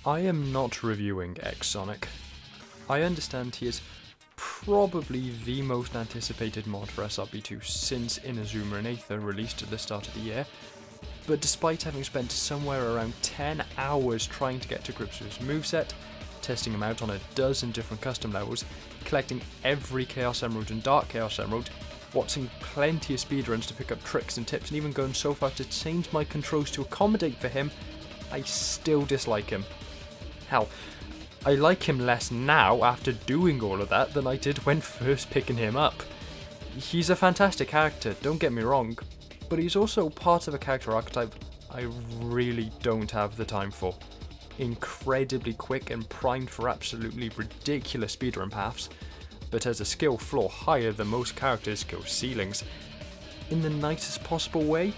I am not reviewing X-Sonic. I understand he is probably the most anticipated mod for SRB2 since Inazuma and Aether released at the start of the year, but despite having spent somewhere around 10 hours trying to get to grips with his moveset, testing him out on a dozen different custom levels, collecting every Chaos Emerald and Dark Chaos Emerald, watching plenty of speedruns to pick up tricks and tips, and even going so far to change my controls to accommodate for him, I still dislike him. Hell, I like him less now after doing all of that than I did when first picking him up. He's a fantastic character, don't get me wrong, but he's also part of a character archetype I really don't have the time for. Incredibly quick and primed for absolutely ridiculous speedrun paths, but has a skill floor higher than most characters' skill ceilings. In the nicest possible way,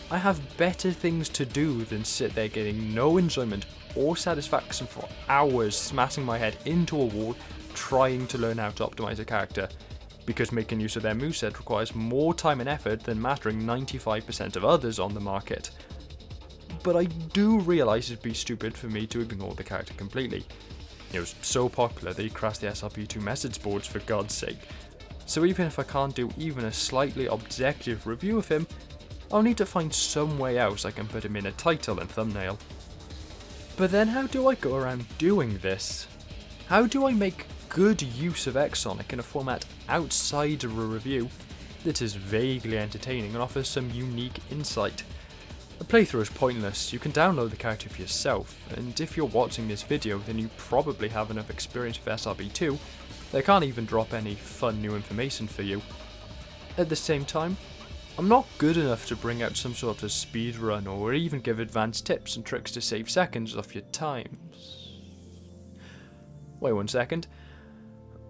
I have better things to do than sit there getting no enjoyment or satisfaction for hours smashing my head into a wall trying to learn how to optimize a character, because making use of their moveset requires more time and effort than mastering 95% of others on the market. But I do realise it'd be stupid for me to ignore the character completely. It was so popular that he crashed the SRB2 message boards for God's sake, so even if I can't do even a slightly objective review of him, I'll need to find some way else I can put him in a title and thumbnail. But then how do I go around doing this? How do I make good use of X-Sonic in a format outside of a review that is vaguely entertaining and offers some unique insight? A playthrough is pointless, you can download the character for yourself, and if you're watching this video then you probably have enough experience with SRB2, they can't even drop any fun new information for you. At the same time, I'm not good enough to bring out some sort of speedrun or even give advanced tips and tricks to save seconds off your times. Wait 1 second.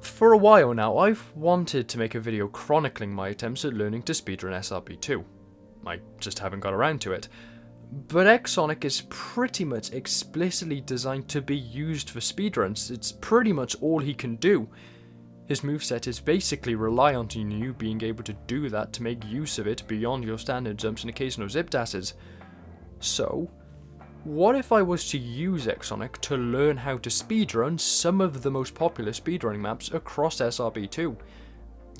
For a while now, I've wanted to make a video chronicling my attempts at learning to speedrun SRB2. I just haven't got around to it. But X-Sonic is pretty much explicitly designed to be used for speedruns. It's pretty much all he can do. His moveset is basically reliant on you being able to do that to make use of it beyond your standard jumps and occasional zip dashes. So, what if I was to use X-Sonic to learn how to speedrun some of the most popular speedrunning maps across SRB2?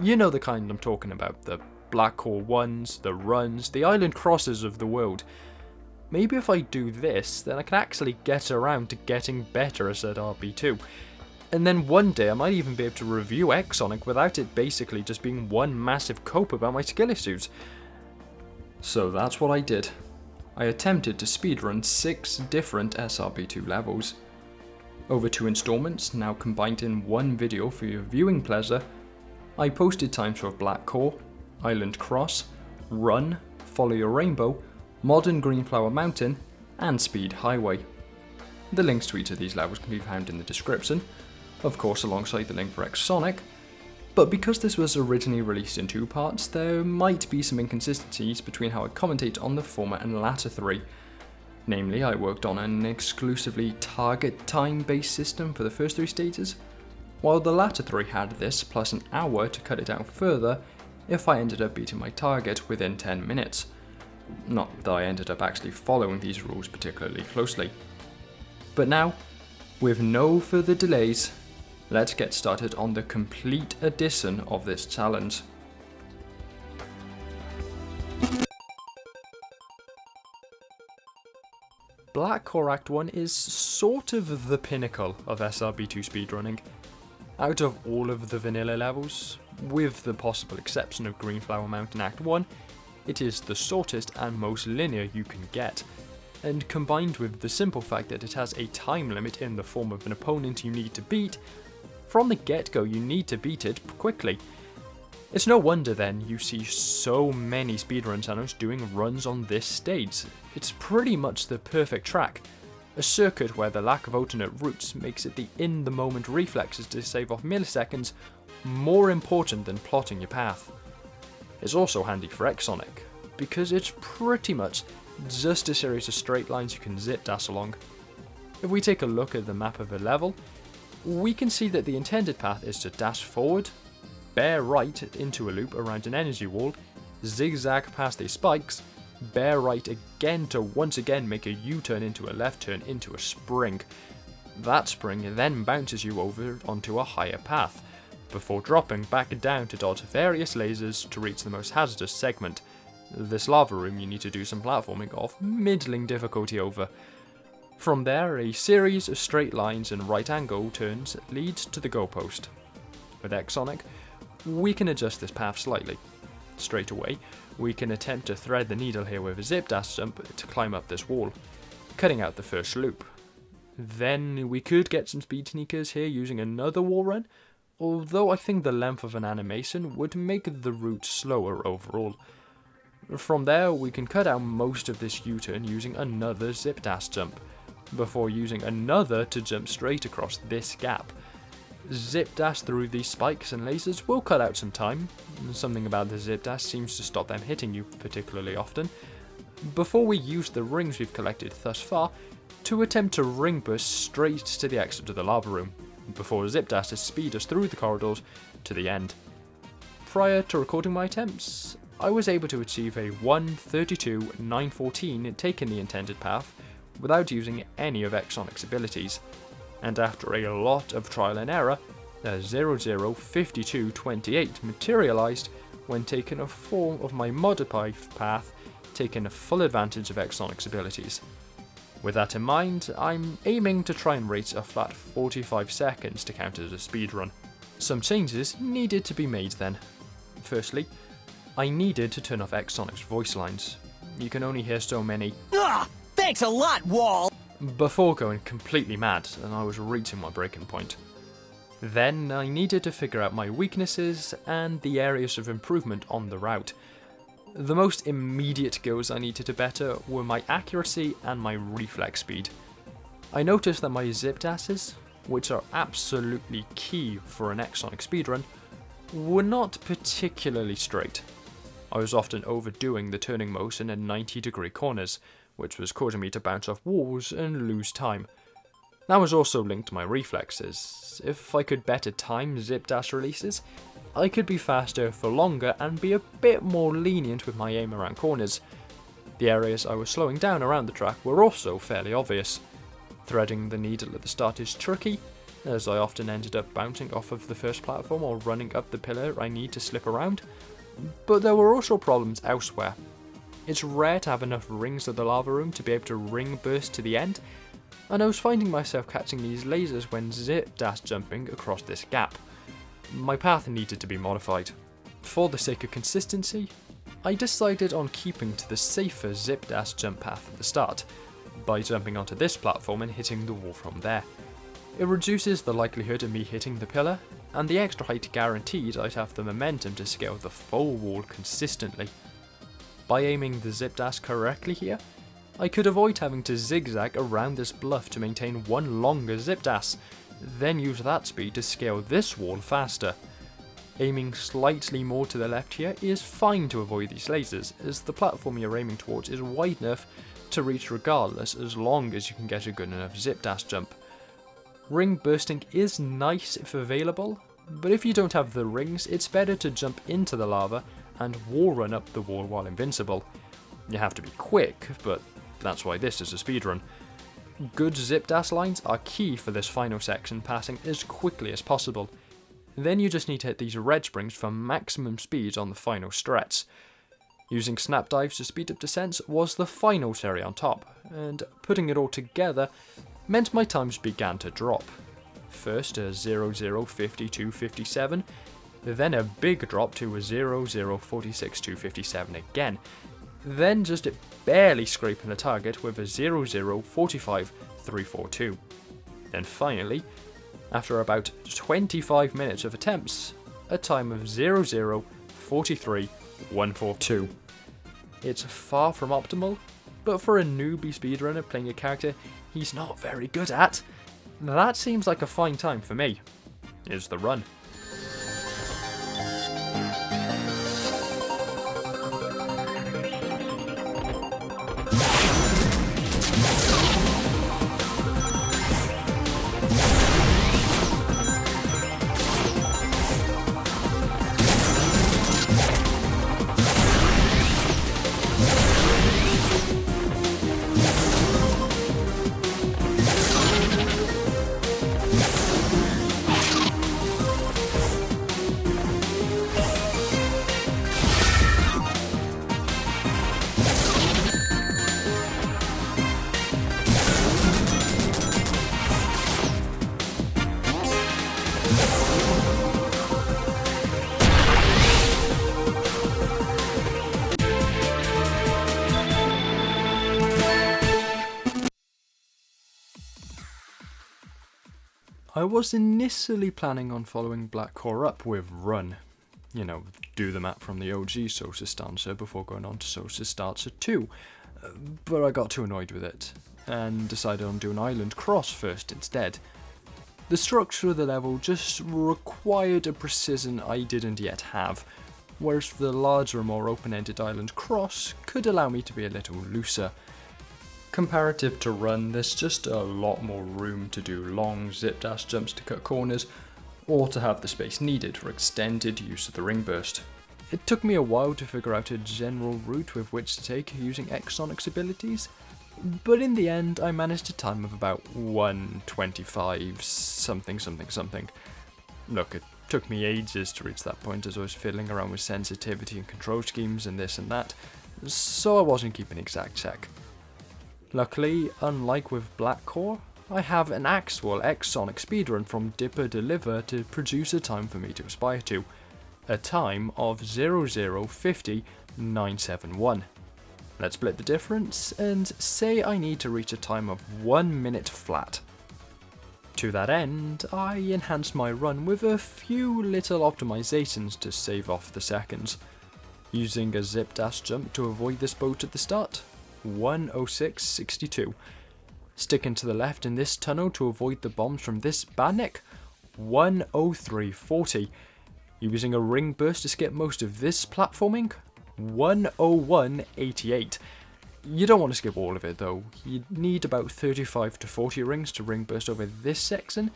You know the kind I'm talking about, the Black Hole 1s, the runs, the island crosses of the world. Maybe if I do this, then I can actually get around to getting better at SRB2. And then one day I might even be able to review X-Sonic without it basically just being one massive cope about my skill issues. So that's what I did. I attempted to speedrun 6 different SRB2 levels. Over 2 installments, now combined in one video for your viewing pleasure, I posted times for Black Core, Island Cross, Run, Follow Your Rainbow, Modern Greenflower Mountain, and Speed Highway. The links to each of these levels can be found in the description, of course alongside the link for X-Sonic, but because this was originally released in 2 parts, there might be some inconsistencies between how I commentate on the former and latter 3. Namely, I worked on an exclusively target time based system for the first 3 stages, while the latter 3 had this plus an hour to cut it out further if I ended up beating my target within 10 minutes. Not that I ended up actually following these rules particularly closely. But now, with no further delays, let's get started on the complete edition of this challenge. Black Core Act 1 is sort of the pinnacle of SRB2 speedrunning. Out of all of the vanilla levels, with the possible exception of Greenflower Mountain Act 1, it is the shortest and most linear you can get, and combined with the simple fact that it has a time limit in the form of an opponent you need to beat, from the get-go you need to beat it quickly. It's no wonder then you see so many speedrun channels doing runs on this stage. It's pretty much the perfect track, a circuit where the lack of alternate routes makes it the in-the-moment reflexes to save off milliseconds more important than plotting your path. It's also handy for X-Sonic, because it's pretty much just a series of straight lines you can zip dash along. If we take a look at the map of a level, we can see that the intended path is to dash forward, bear right into a loop around an energy wall, zigzag past these spikes, bear right again to once again make a U-turn into a left turn into a spring, That spring then bounces you over onto a higher path, before dropping back down to dodge various lasers to reach the most hazardous segment. This lava room you need to do some platforming of middling difficulty over. From there, a series of straight lines and right angle turns leads to the goalpost. With Exonic, we can adjust this path slightly. Straight away, we can attempt to thread the needle here with a zip dash jump to climb up this wall, cutting out the first loop. Then we could get some speed sneakers here using another wall run, although I think the length of an animation would make the route slower overall. From there, we can cut out most of this U-turn using another zip dash jump, before using another to jump straight across this gap. Zip dash through these spikes and lasers will cut out some time. Something about the zip dash seems to stop them hitting you particularly often. Before we use the rings we've collected thus far to attempt to ring burst straight to the exit of the lava room, before zip dash to speed us through the corridors to the end. Prior to recording my attempts, I was able to achieve a 1:32:9:14 taking the intended path without using any of Exonic's abilities, and after a lot of trial and error, a 00:52:28 materialised when taking a form of my modified path, taking full advantage of Exonic's abilities. With that in mind, I'm aiming to try and rate a flat 45 seconds to count as a speedrun. Some changes needed to be made then. Firstly, I needed to turn off Exonic's voice lines. You can only hear so many Thanks a lot, Wall! before going completely mad, and I was reaching my breaking point. Then I needed to figure out my weaknesses and the areas of improvement on the route. The most immediate skills I needed to better were my accuracy and my reflex speed. I noticed that my zip dashes, which are absolutely key for an Exonic speedrun, were not particularly straight. I was often overdoing the turning motion at 90-degree corners, which was causing me to bounce off walls and lose time. That was also linked to my reflexes. If I could better time zip dash releases, I could be faster for longer and be a bit more lenient with my aim around corners. The areas I was slowing down around the track were also fairly obvious. Threading the needle at the start is tricky, as I often ended up bouncing off of the first platform or running up the pillar I need to slip around, but there were also problems elsewhere. It's rare to have enough rings at the lava room to be able to ring burst to the end, and I was finding myself catching these lasers when zip dash jumping across this gap. My path needed to be modified. For the sake of consistency, I decided on keeping to the safer zip dash jump path at the start, by jumping onto this platform and hitting the wall from there. It reduces the likelihood of me hitting the pillar, and the extra height guaranteed I'd have the momentum to scale the full wall consistently. By aiming the zip dash correctly here, I could avoid having to zigzag around this bluff to maintain one longer zip dash, then use that speed to scale this wall faster. Aiming slightly more to the left here is fine to avoid these lasers, as the platform you're aiming towards is wide enough to reach regardless as long as you can get a good enough zip dash jump. Ring bursting is nice if available, but if you don't have the rings, it's better to jump into the lava and wall run up the wall while invincible. You have to be quick, but that's why this is a speedrun. Good zip dash lines are key for this final section, passing as quickly as possible. Then you just need to hit these red springs for maximum speed on the final stretch. Using snap dives to speed up descents was the final cherry on top, and putting it all together meant my times began to drop. First a 00:52:57, then a big drop to a 00:46:257 again, then just barely scraping the target with a 00:45:342. Then finally, after about 25 minutes of attempts, a time of 00:43:142. It's far from optimal, but for a newbie speedrunner playing a character he's not very good at, that seems like a fine time for me. Here's the run. I was initially planning on following Black Core up with Run. You know, do the map from the OG So Sestancia before going on to So Sestancia 2, but I got too annoyed with it, and decided on doing Island Cross first instead. The structure of the level just required a precision I didn't yet have, whereas the larger and more open-ended Island Cross could allow me to be a little looser. Comparative to Run, there's just a lot more room to do long zip-dash jumps to cut corners, or to have the space needed for extended use of the ring burst. It took me a while to figure out a general route with which to take using X-Sonic's abilities, but in the end I managed a time of about 1:25 something. Look, it took me ages to reach that point as I was fiddling around with sensitivity and control schemes and this and that, so I wasn't keeping exact check. Luckily, unlike with Black Core, I have an actual X-Sonic speedrun from Dipper Deliver to produce a time for me to aspire to, a time of 0:050971. Let's split the difference and say I need to reach a time of 1 minute flat. To that end, I enhanced my run with a few little optimizations to save off the seconds. Using a zip dash jump to avoid this boat at the start, 1:0662. Sticking to the left in this tunnel to avoid the bombs from this badnik, 1:0340. Using a ring burst to skip most of this platforming, 1:0188. You don't want to skip all of it though, you need about 35 to 40 rings to ring burst over this section,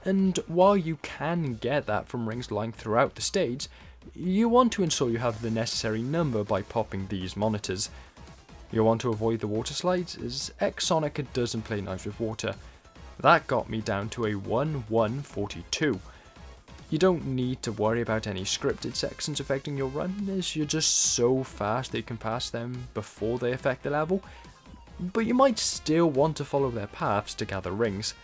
and while you can get that from rings lying throughout the stage, you want to ensure you have the necessary number by popping these monitors. You'll want to avoid the water slides, as X-Sonic doesn't play nice with water. That got me down to a 1:142. You don't need to worry about any scripted sections affecting your run, as you're just so fast that you can pass them before they affect the level, but you might still want to follow their paths to gather rings.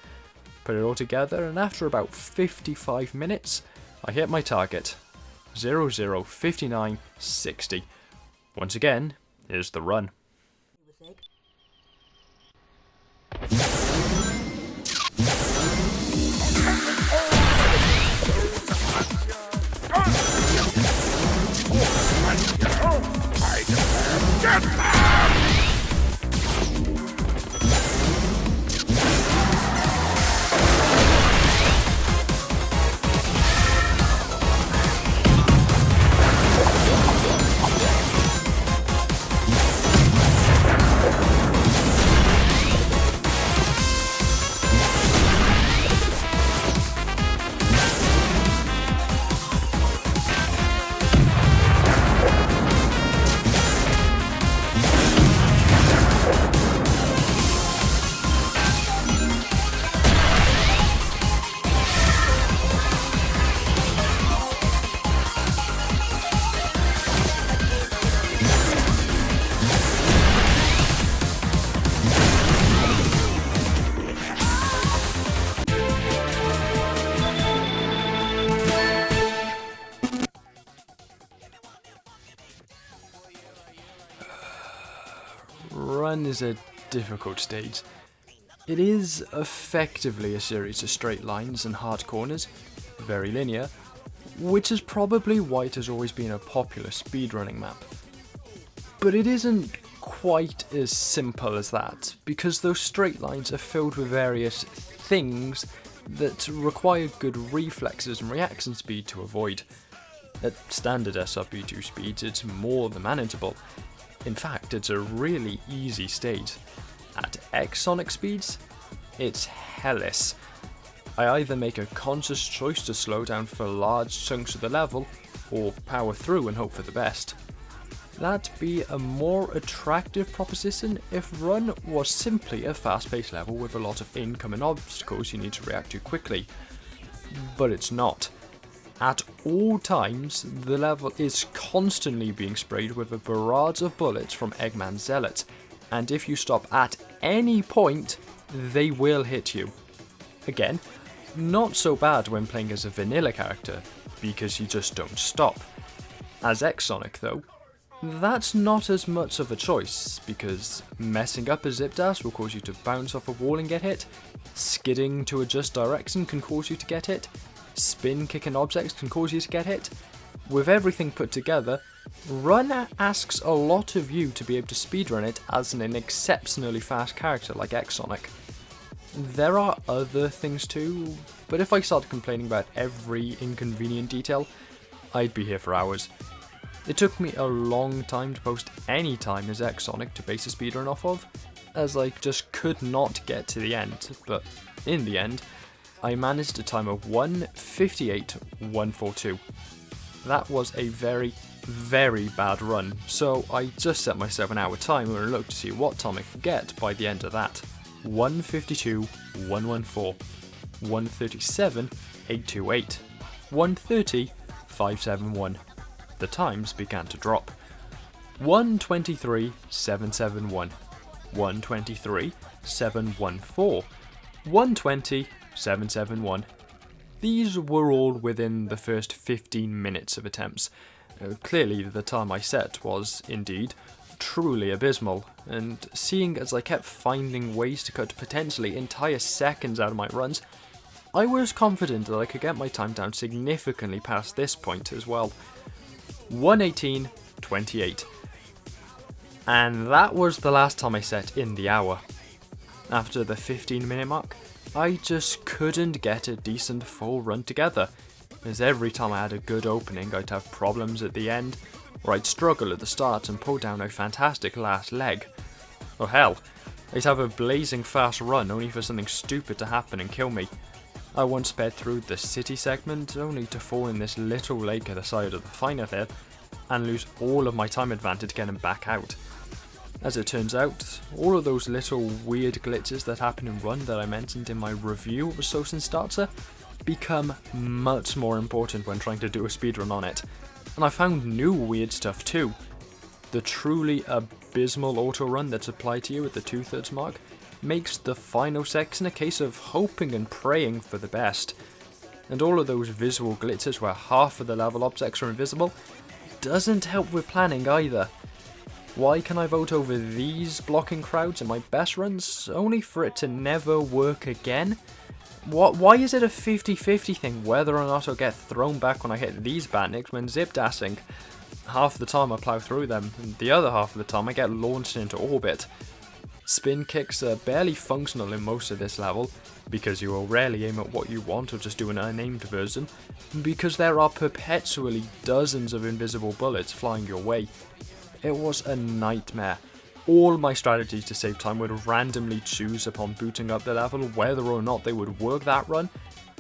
Put it all together, and after about 55 minutes, I hit my target, 00:5960. Once again, here's the run. Get back! Run is a difficult stage. It is effectively a series of straight lines and hard corners, very linear, which is probably why it has always been a popular speedrunning map. But it isn't quite as simple as that, because those straight lines are filled with various things that require good reflexes and reaction speed to avoid. At standard SRB2 speeds, it's more than manageable. In fact, it's a really easy stage. At X-Sonic speeds, it's hellish. I either make a conscious choice to slow down for large chunks of the level, or power through and hope for the best. That'd be a more attractive proposition if Run was simply a fast-paced level with a lot of incoming obstacles you need to react to quickly. But it's not. At all times, the level is constantly being sprayed with a barrage of bullets from Eggman Zealots, and if you stop at any point, they will hit you. Again, not so bad when playing as a vanilla character, because you just don't stop. As X-Sonic though, That's not as much of a choice, because messing up a zip dash will cause you to bounce off a wall and get hit, skidding to adjust direction can cause you to get hit, spin kicking objects can cause you to get hit. With everything put together, Run asks a lot of you to be able to speedrun it as an exceptionally fast character like Exonic. There are other things too, but if I started complaining about every inconvenient detail, I'd be here for hours. It took me a long time to post any time as Exonic to base a speedrun off of, as I just could not get to the end, but in the end, I managed a time of 1:58.142. That was a very, very bad run, so I just set myself an hour timer and looked to see what time I could get by the end of that. 1:52.114, 1:37.828, 1:30.571. The times began to drop. 1:23.771, 1:23.714, 1:20.771. These were all within the first 15 minutes of attempts. Clearly the time I set was, indeed, truly abysmal, and seeing as I kept finding ways to cut potentially entire seconds out of my runs, I was confident that I could get my time down significantly past this point as well. 1:18.28. And that was the last time I set in the hour. After the 15-minute mark, I just couldn't get a decent full run together, as every time I had a good opening I'd have problems at the end, or I'd struggle at the start and pull down a fantastic last leg. Or hell, I'd have a blazing fast run only for something stupid to happen and kill me. I once sped through the city segment only to fall in this little lake at the side of the final hill and lose all of my time advantage getting back out. As it turns out, all of those little weird glitches that happen in Run that I mentioned in my review of Sosin Starter become much more important when trying to do a speedrun on it, and I found new weird stuff too. The truly abysmal auto run that's applied to you at the 2/3 mark makes the final section a case of hoping and praying for the best, and all of those visual glitches where half of the level objects are invisible doesn't help with planning either. Why can I vote over these blocking crowds in my best runs, only for it to never work again? Why is it a 50-50 thing whether or not I'll get thrown back when I hit these bandits when zip dashing? Half the time I plow through them, and the other half of the time I get launched into orbit. Spin kicks are barely functional in most of this level, because you will rarely aim at what you want or just do an unaimed version, because there are perpetually dozens of invisible bullets flying your way. It was a nightmare. All my strategies to save time would randomly choose upon booting up the level whether or not they would work that run,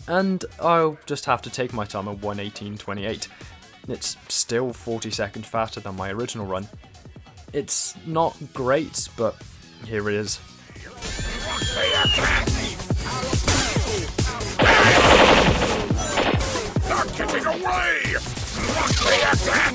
and I'll just have to take my time at 1:18.28. It's still 40 seconds faster than my original run. It's not great, but here it is. Not getting away! Lock the attack!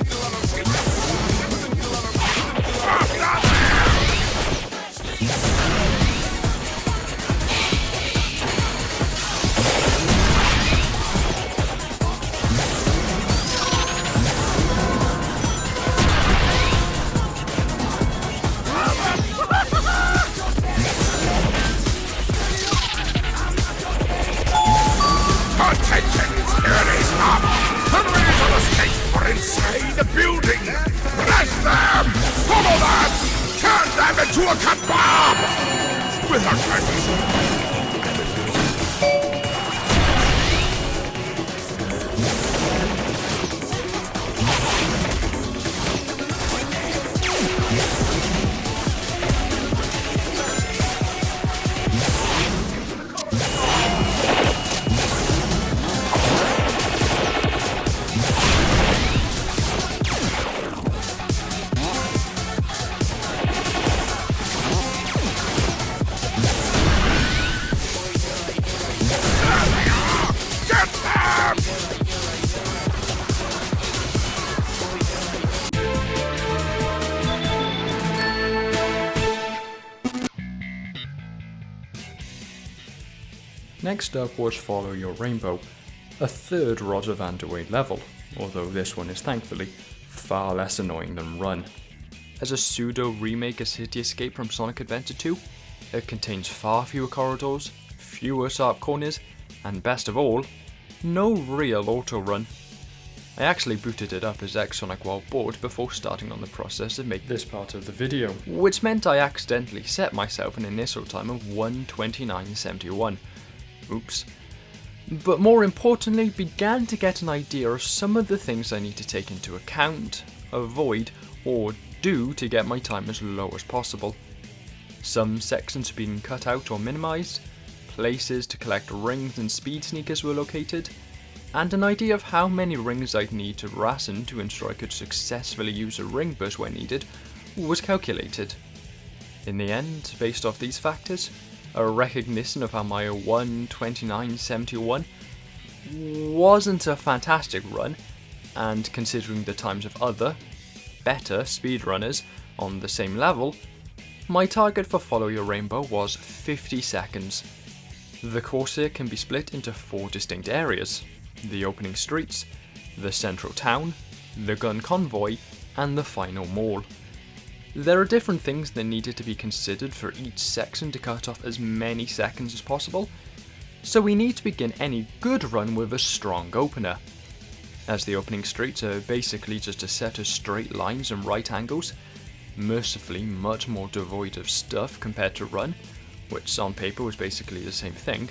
Attention! Here they stop! Hurries on the stage for inside the building! Blast them! Follow them! Turn them into a kebab! With a Next up was Follow Your Rainbow, a third Roger van der Weyde level, although this one is thankfully far less annoying than Run. As a pseudo remake of City Escape from Sonic Adventure 2, it contains far fewer corridors, fewer sharp corners, and best of all, no real auto-run. I actually booted it up as X-Sonic while bored before starting on the process of making this part of the video, which meant I accidentally set myself an initial time of 1:29.71. Oops. But more importantly, began to get an idea of some of the things I need to take into account, avoid, or do to get my time as low as possible. Some sections have been cut out or minimized, places to collect rings and speed sneakers were located, and an idea of how many rings I'd need to ration to ensure I could successfully use a ring burst when needed was calculated. In the end, based off these factors, a recognition of how my 1:29.71 wasn't a fantastic run, and considering the times of other, better speedrunners on the same level, my target for Follow Your Rainbow was 50 seconds. The course here can be split into 4 distinct areas: the opening streets, the central town, the gun convoy, and the final mall. There are different things that needed to be considered for each section to cut off as many seconds as possible, so we need to begin any good run with a strong opener. As the opening streets are basically just a set of straight lines and right angles, mercifully much more devoid of stuff compared to Run, which on paper was basically the same thing,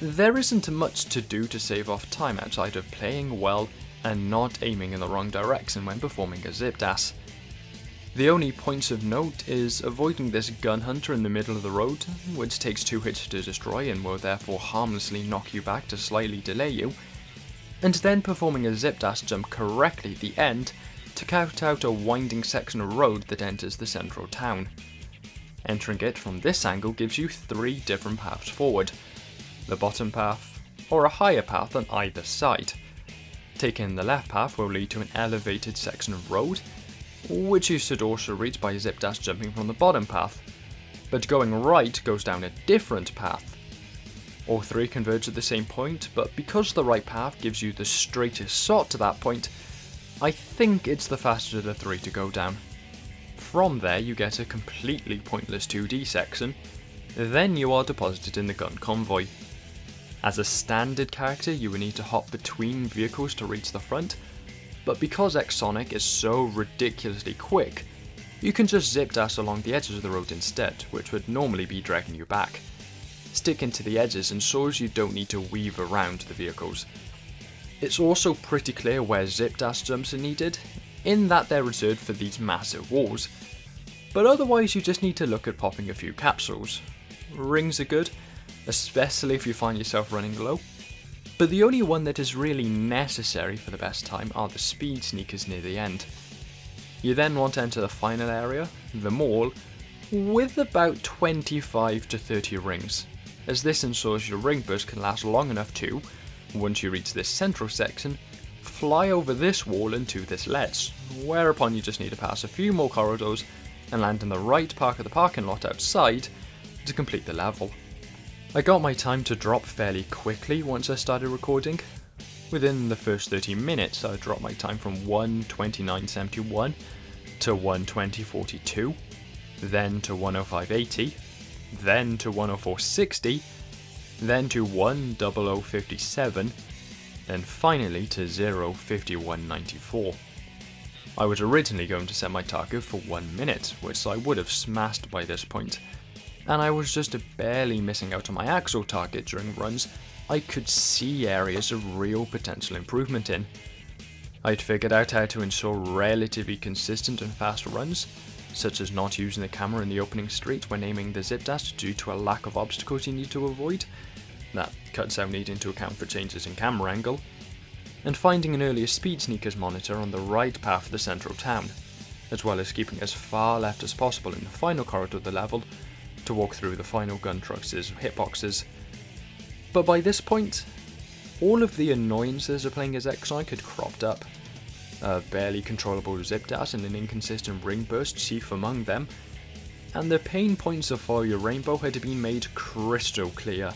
there isn't much to do to save off time outside of playing well and not aiming in the wrong direction when performing a zip dash. The only points of note is avoiding this gun hunter in the middle of the road, which takes 2 hits to destroy and will therefore harmlessly knock you back to slightly delay you, and then performing a zip dash jump correctly at the end to cut out a winding section of road that enters the central town. Entering it from this angle gives you 3 different paths forward: the bottom path, or a higher path on either side. Taking the left path will lead to an elevated section of road, which you should also reach by zip dash jumping from the bottom path, but going right goes down a different path. All 3 converge at the same point, but because the right path gives you the straightest shot to that point, I think it's the faster of the 3 to go down. From there you get a completely pointless 2D section, then you are deposited in the gun convoy. As a standard character you would need to hop between vehicles to reach the front, but because X-Sonic is so ridiculously quick, you can just zip dash along the edges of the road instead, which would normally be dragging you back. Sticking to the edges ensures you don't need to weave around the vehicles. It's also pretty clear where zip dash jumps are needed, in that they're reserved for these massive walls, but otherwise you just need to look at popping a few capsules. Rings are good, especially if you find yourself running low, but the only one that is really necessary for the best time are the speed sneakers near the end. You then want to enter the final area, the mall, with about 25 to 30 rings, as this ensures your ring burst can last long enough to, once you reach this central section, fly over this wall into this ledge, whereupon you just need to pass a few more corridors and land in the right part of the parking lot outside to complete the level. I got my time to drop fairly quickly once I started recording. Within the first 30 minutes I dropped my time from 1:29.71 to 1:20.42, then to 1:05.80, then to 1:04.60, then to 1:00.57, and finally to 0:51.94. I was originally going to set my target for 1 minute, which I would have smashed by this point, and I was just barely missing out on my actual target during runs I could see areas of real potential improvement in. I'd figured out how to ensure relatively consistent and fast runs, such as not using the camera in the opening street when aiming the zip dash due to a lack of obstacles you need to avoid. That cuts out needing to account for changes in camera angle, and finding an earlier speed sneakers monitor on the right path of the central town, as well as keeping as far left as possible in the final corridor of the level to walk through the final gun trucks' hitboxes. But by this point, all of the annoyances of playing as X-Sonic had cropped up. A barely controllable zip dash and an inconsistent ring burst chief among them, and the pain points of Follow Your Rainbow had been made crystal clear.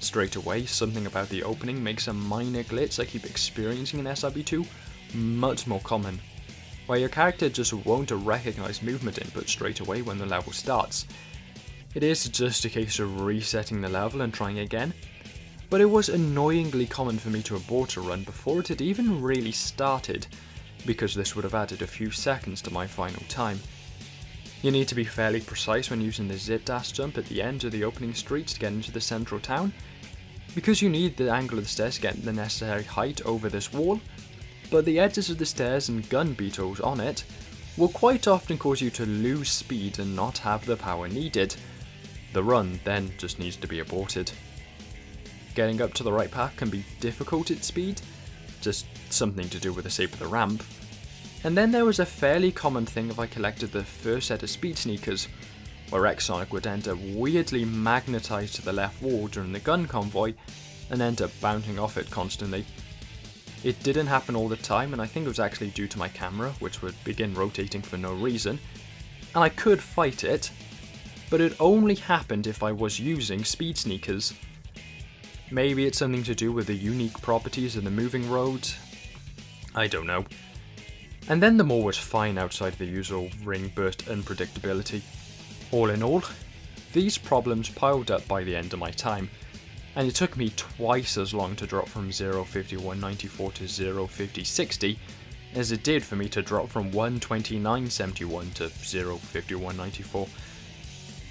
Straight away, something about the opening makes a minor glitch I keep experiencing in SRB2 much more common. where your character just won't recognise movement input straight away when the level starts. It is just a case of resetting the level and trying again, but it was annoyingly common for me to abort a run before it had even really started, because this would have added a few seconds to my final time. You need to be fairly precise when using the zip dash jump at the end of the opening streets to get into the central town, because you need the angle of the stairs to get the necessary height over this wall, but the edges of the stairs and gun beetles on it will quite often cause you to lose speed and not have the power needed. The run then just needs to be aborted. Getting up to the right path can be difficult at speed, just something to do with the shape of the ramp. And then there was a fairly common thing if I collected the first set of speed sneakers, where X-Sonic would end up weirdly magnetised to the left wall during the gun convoy and end up bouncing off it constantly. It didn't happen all the time, and I think it was actually due to my camera, which would begin rotating for no reason, and I could fight it, but it only happened if I was using speed sneakers. Maybe it's something to do with the unique properties of the moving road, I don't know. And then the more was fine outside the usual ring burst unpredictability. All in all, these problems piled up by the end of my time, and it took me twice as long to drop from 0:51.94 to 0:50.60 as it did for me to drop from 1:29.71 to 0:51.94.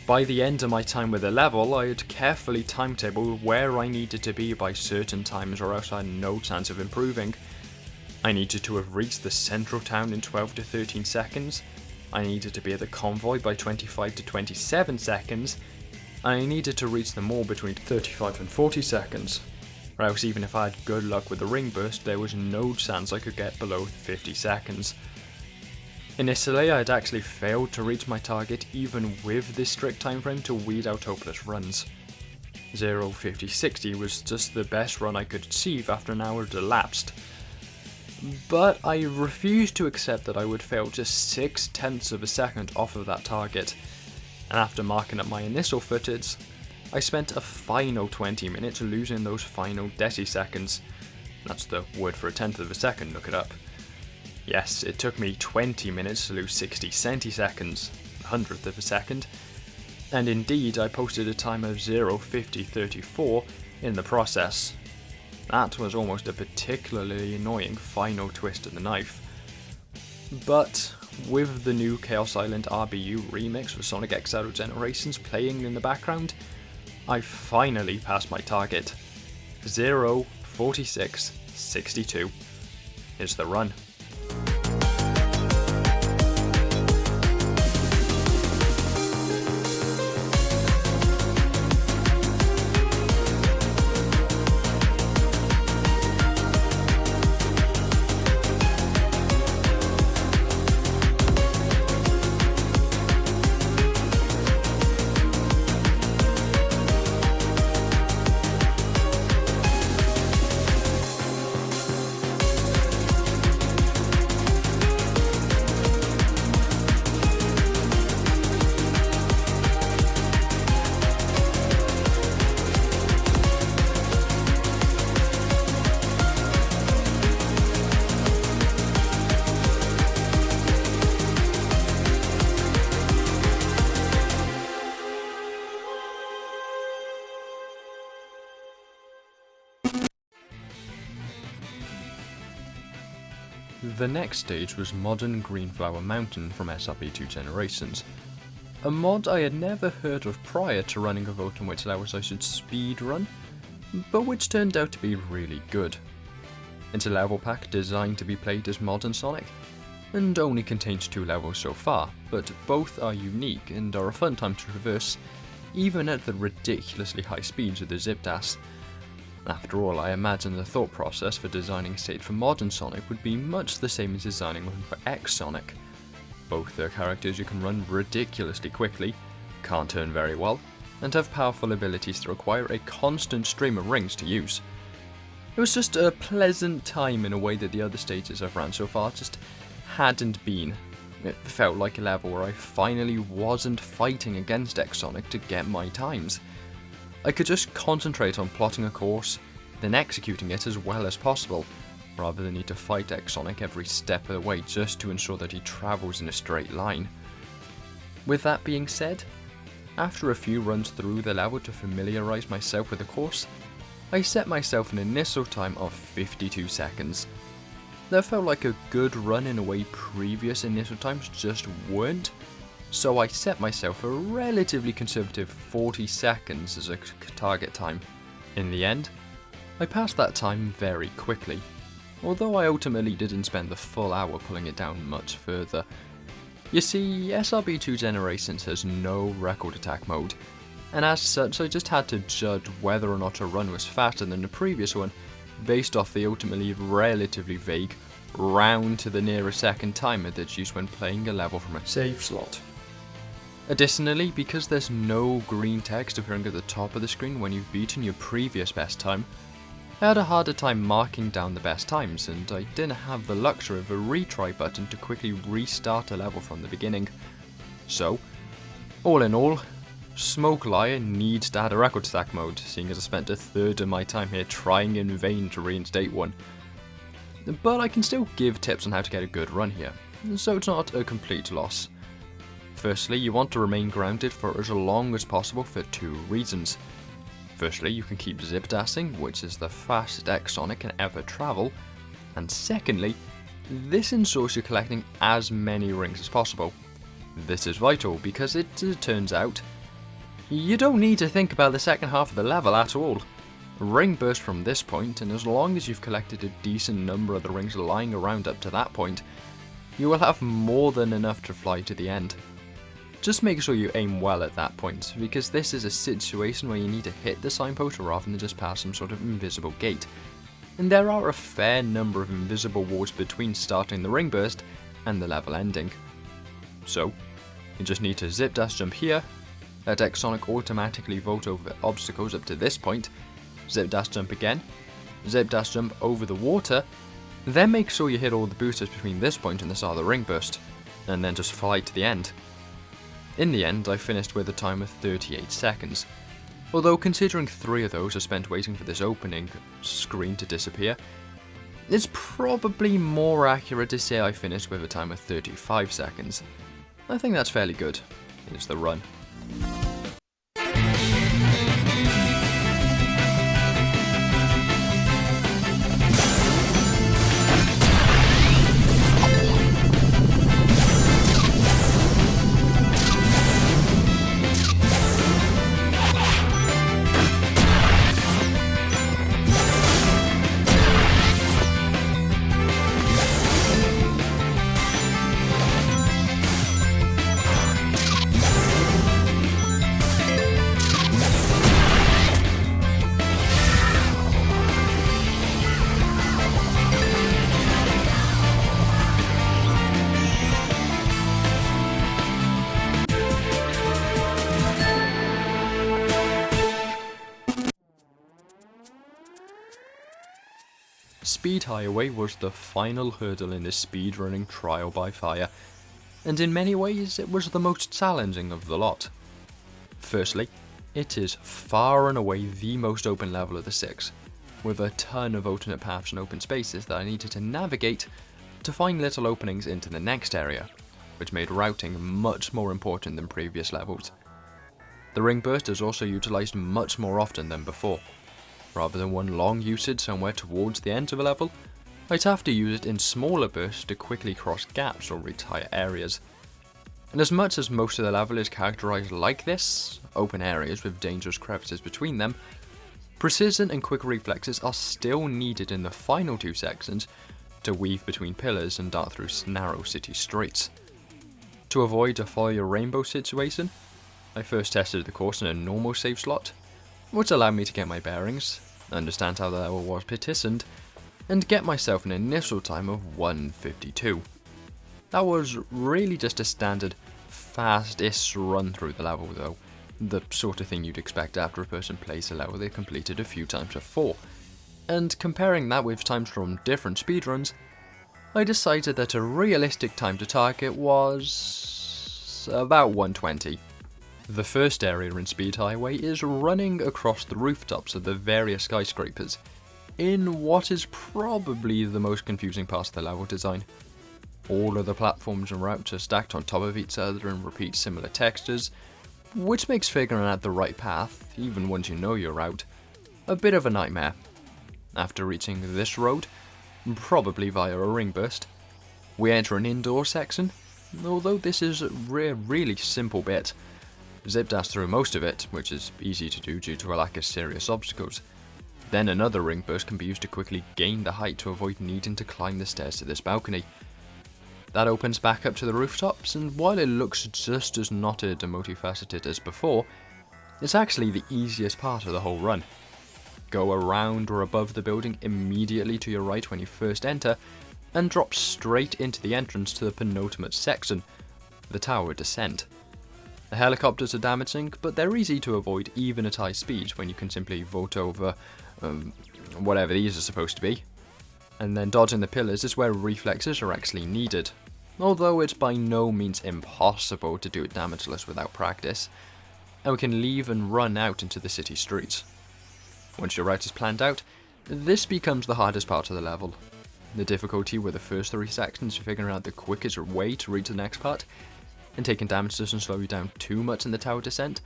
By the end of my time with the level, I had carefully timetabled where I needed to be by certain times, or else I had no chance of improving. I needed to have reached the central town in 12 to 13 seconds, I needed to be at the convoy by 25 to 27 seconds, I needed to reach the mall between 35 and 40 seconds, or else even if I had good luck with the ring burst, there was no chance I could get below 50 seconds. Initially, I had actually failed to reach my target even with this strict time frame to weed out hopeless runs. 0:50.60 was just the best run I could achieve after an hour had elapsed. But I refused to accept that I would fail just 0.6 of a second off of that target, and after marking up my initial footage, I spent a final 20 minutes losing those final deciseconds. That's the word for 1/10 of a second, look it up. Yes, it took me 20 minutes to lose 60 centiseconds, 1/100th of a second, and indeed I posted a time of 0:50.34 in the process. That was almost a particularly annoying final twist of the knife. But with the new Chaos Island RBU remix for Sonic X Generations playing in the background, I finally passed my target. 0:46.62 is the run. The next stage was modern Greenflower Mountain from SRB2 Generations, a mod I had never heard of prior to running a vote on which levels I should speedrun, but which turned out to be really good. It's a level pack designed to be played as modern Sonic, and only contains 2 levels so far, but both are unique and are a fun time to traverse, even at the ridiculously high speeds of the zip dash. After all, I imagine the thought process for designing a stage for modern Sonic would be much the same as designing one for X-Sonic. Both are characters who can run ridiculously quickly, can't turn very well, and have powerful abilities that require a constant stream of rings to use. It was just a pleasant time in a way that the other stages I've ran so far just hadn't been. It felt like a level where I finally wasn't fighting against X-Sonic to get my times. I could just concentrate on plotting a course, then executing it as well as possible, rather than need to fight X-Sonic every step of the way just to ensure that he travels in a straight line. With that being said, after a few runs through the level to familiarise myself with the course, I set myself an initial time of 52 seconds. That felt like a good run in a way previous initial times just weren't, so I set myself a relatively conservative 40 seconds as a target time. In the end, I passed that time very quickly, although I ultimately didn't spend the full hour pulling it down much further. You see, SRB2 Generations has no record attack mode, and as such I just had to judge whether or not a run was faster than the previous one based off the ultimately relatively vague round to the nearest second timer that's used when playing a level from a save slot. Additionally, because there's no green text appearing at the top of the screen when you've beaten your previous best time, I had a harder time marking down the best times, and I didn't have the luxury of a retry button to quickly restart a level from the beginning. So, all in all, SMoklyre needs to add a record stack mode, seeing as I spent a third of my time here trying in vain to reinstate one. But I can still give tips on how to get a good run here, so it's not a complete loss. Firstly, you want to remain grounded for as long as possible for two reasons. Firstly, you can keep zip dashing, which is the fastest X-Sonic can ever travel, and secondly, this ensures you're collecting as many rings as possible. This is vital because it turns out, you don't need to think about the second half of the level at all. Ring burst from this point, and as long as you've collected a decent number of the rings lying around up to that point, you will have more than enough to fly to the end. Just make sure you aim well at that point, because this is a situation where you need to hit the signpost rather than just pass some sort of invisible gate. And there are a fair number of invisible walls between starting the ring burst and the level ending. So, you just need to zip dash jump here, let X-Sonic automatically vault over obstacles up to this point, zip dash jump again, zip dash jump over the water, then make sure you hit all the boosters between this point and the start of the ring burst, and then just fly to the end. In the end, I finished with a time of 38 seconds, although considering 3 of those are spent waiting for this opening screen to disappear, it's probably more accurate to say I finished with a time of 35 seconds. I think that's fairly good. It's the run. Speed Highway was the final hurdle in this speedrunning trial by fire, and in many ways it was the most challenging of the lot. Firstly, it is far and away the most open level of the 6, with a ton of alternate paths and open spaces that I needed to navigate to find little openings into the next area, which made routing much more important than previous levels. The ring burst is also utilised much more often than before. Rather than one long usage somewhere towards the end of a level, I'd have to use it in smaller bursts to quickly cross gaps or reach higher areas. And as much as most of the level is characterised like this, open areas with dangerous crevices between them, precision and quick reflexes are still needed in the final 2 sections to weave between pillars and dart through narrow city streets. To avoid a follow your rainbow situation, I first tested the course in a normal save slot, which allowed me to get my bearings, understand how the level was partitioned, and get myself an initial time of 1:52. That was really just a standard fast-ish run through the level though, the sort of thing you'd expect after a person plays a level they've completed a few times before. And comparing that with times from different speedruns, I decided that a realistic time to target was about 1:20. The first area in Speed Highway is running across the rooftops of the various skyscrapers, in what is probably the most confusing part of the level design. All of the platforms and routes are stacked on top of each other and repeat similar textures, which makes figuring out the right path, even once you know your route, a bit of a nightmare. After reaching this road, probably via a ring burst, we enter an indoor section, although this is a really simple bit. Zip dash through most of it, which is easy to do due to a lack of serious obstacles. Then another ring burst can be used to quickly gain the height to avoid needing to climb the stairs to this balcony. That opens back up to the rooftops, and while it looks just as knotted and multifaceted as before, it's actually the easiest part of the whole run. Go around or above the building immediately to your right when you first enter, and drop straight into the entrance to the penultimate section, the tower descent. The helicopters are damaging, but they're easy to avoid even at high speed when you can simply vault over whatever these are supposed to be. And then dodging the pillars is where reflexes are actually needed, although it's by no means impossible to do it damageless without practice, and we can leave and run out into the city streets. Once your route is planned out, this becomes the hardest part of the level. The difficulty with the first 3 sections is figuring out the quickest way to reach the next part, and taking damage doesn't slow you down too much in the tower descent,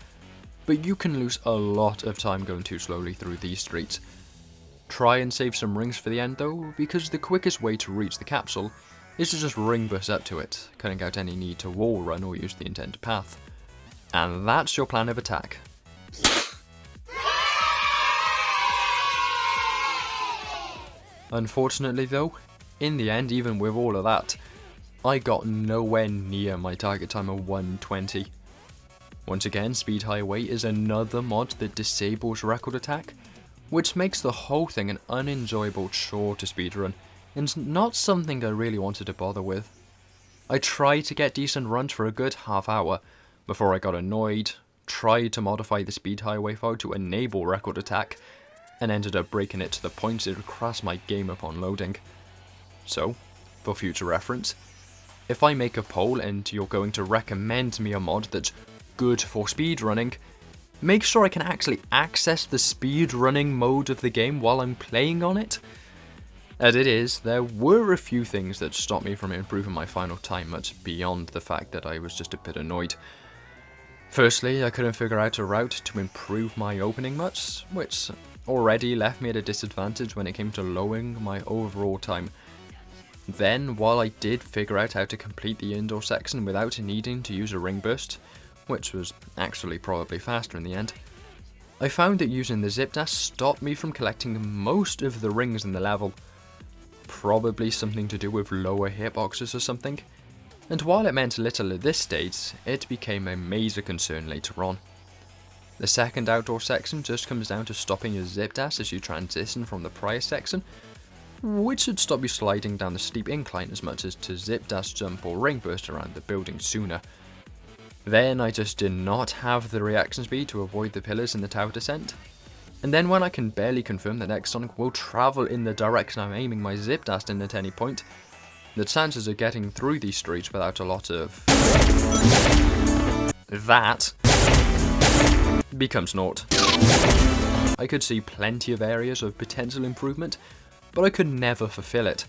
but you can lose a lot of time going too slowly through these streets. Try and save some rings for the end though, because the quickest way to reach the capsule is to just ring burst up to it, cutting out any need to wall run or use the intended path. And that's your plan of attack. Unfortunately though, in the end, even with all of that, I got nowhere near my target time of 1:20. Once again, Speed Highway is another mod that disables record attack, which makes the whole thing an unenjoyable chore to speedrun, and not something I really wanted to bother with. I tried to get decent runs for a good half hour, before I got annoyed, tried to modify the Speed Highway file to enable record attack, and ended up breaking it to the point it would crash my game upon loading. So, for future reference, if I make a poll and you're going to recommend me a mod that's good for speedrunning, make sure I can actually access the speedrunning mode of the game while I'm playing on it. As it is, there were a few things that stopped me from improving my final time much beyond the fact that I was just a bit annoyed. Firstly, I couldn't figure out a route to improve my opening much, which already left me at a disadvantage when it came to lowering my overall time. Then, while I did figure out how to complete the indoor section without needing to use a ring burst, which was actually probably faster in the end, I found that using the zip dash stopped me from collecting most of the rings in the level. Probably something to do with lower hitboxes or something, and while it meant little at this stage, it became a major concern later on. The second outdoor section just comes down to stopping your zip dash as you transition from the prior section, which should stop you sliding down the steep incline as much as to zip dash, jump or ring burst around the building sooner. Then I just did not have the reaction speed to avoid the pillars in the tower descent, and then when I can barely confirm that X-Sonic will travel in the direction I'm aiming my zip dash in at any point, the chances of getting through these streets without a lot of that becomes naught. I could see plenty of areas of potential improvement, but I could never fulfill it,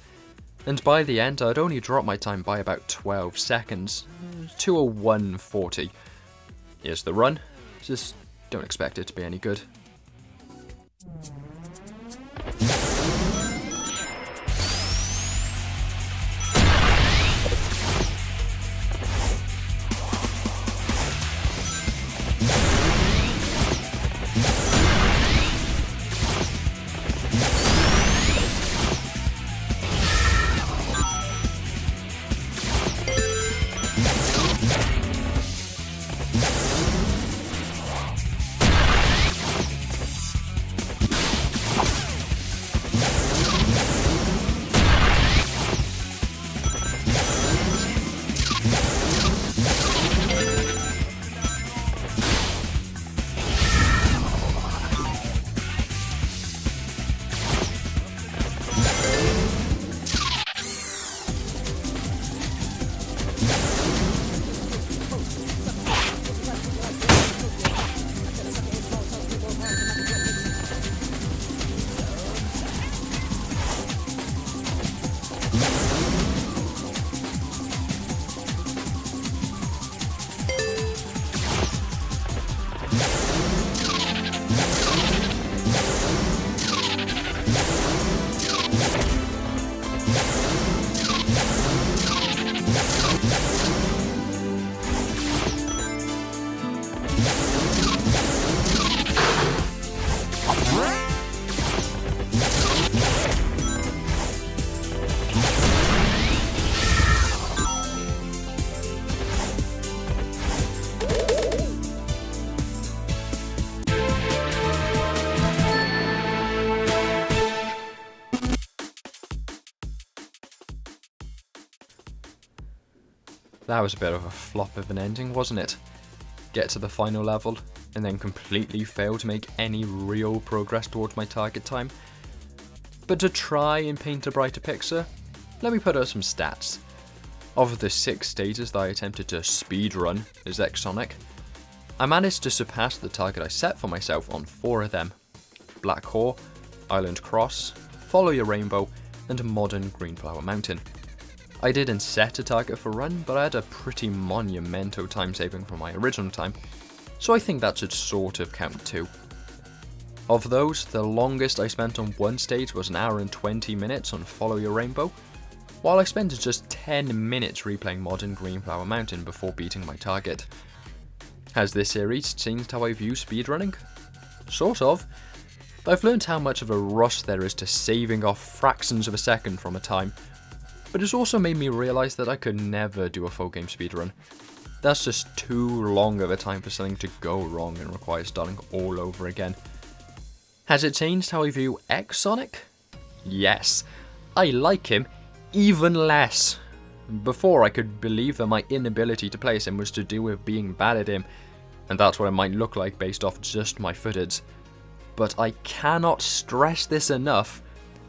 and by the end I'd only dropped my time by about 12 seconds, to a 1:40. Here's the run, just don't expect it to be any good. That was a bit of a flop of an ending, wasn't it? Get to the final level, and then completely fail to make any real progress towards my target time. But to try and paint a brighter picture, let me put out some stats. Of the 6 stages that I attempted to speedrun as X-Sonic, I managed to surpass the target I set for myself on 4 of them: Black Hole, Island Cross, Follow Your Rainbow, and Modern Greenflower Mountain. I didn't set a target for run, but I had a pretty monumental time saving from my original time, so I think that should sort of count too. Of those, the longest I spent on one stage was 1 hour and 20 minutes on Follow Your Rainbow, while I spent just 10 minutes replaying Modern Greenflower Mountain before beating my target. Has this series changed how I view speedrunning? Sort of. I've learned how much of a rush there is to saving off fractions of a second from a time, but it's also made me realise that I could never do a full game speedrun. That's just too long of a time for something to go wrong and require starting all over again. Has it changed how I view X-Sonic? Yes. I like him even less. Before, I could believe that my inability to place him was to do with being bad at him, and that's what it might look like based off just my footage. But I cannot stress this enough.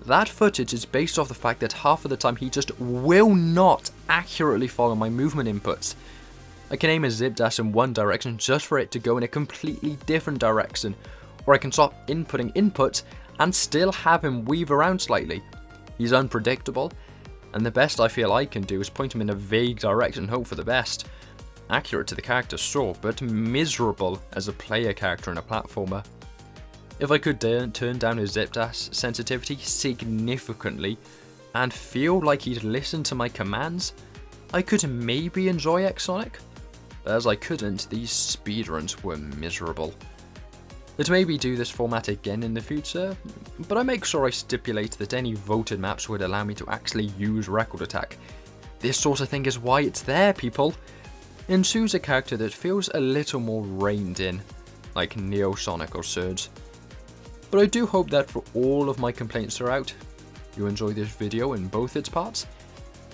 That footage is based off the fact that half of the time he just will not accurately follow my movement inputs. I can aim a zip dash in one direction just for it to go in a completely different direction, or I can stop inputting inputs and still have him weave around slightly. He's unpredictable, and the best I feel I can do is point him in a vague direction and hope for the best. Accurate to the character, sure, but miserable as a player character in a platformer. If I could turn down his zip dash sensitivity significantly and feel like he'd listen to my commands, I could maybe enjoy X-Sonic. But as I couldn't, these speedruns were miserable. I'd maybe do this format again in the future, but I make sure I stipulate that any voted maps would allow me to actually use record attack. This sort of thing is why it's there, people. And choose a character that feels a little more reined in, like Neo Sonic or Surge. But I do hope that for all of my complaints are out, you enjoy this video in both its parts,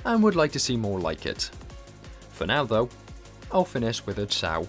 and would like to see more like it. For now though, I'll finish with a ciao.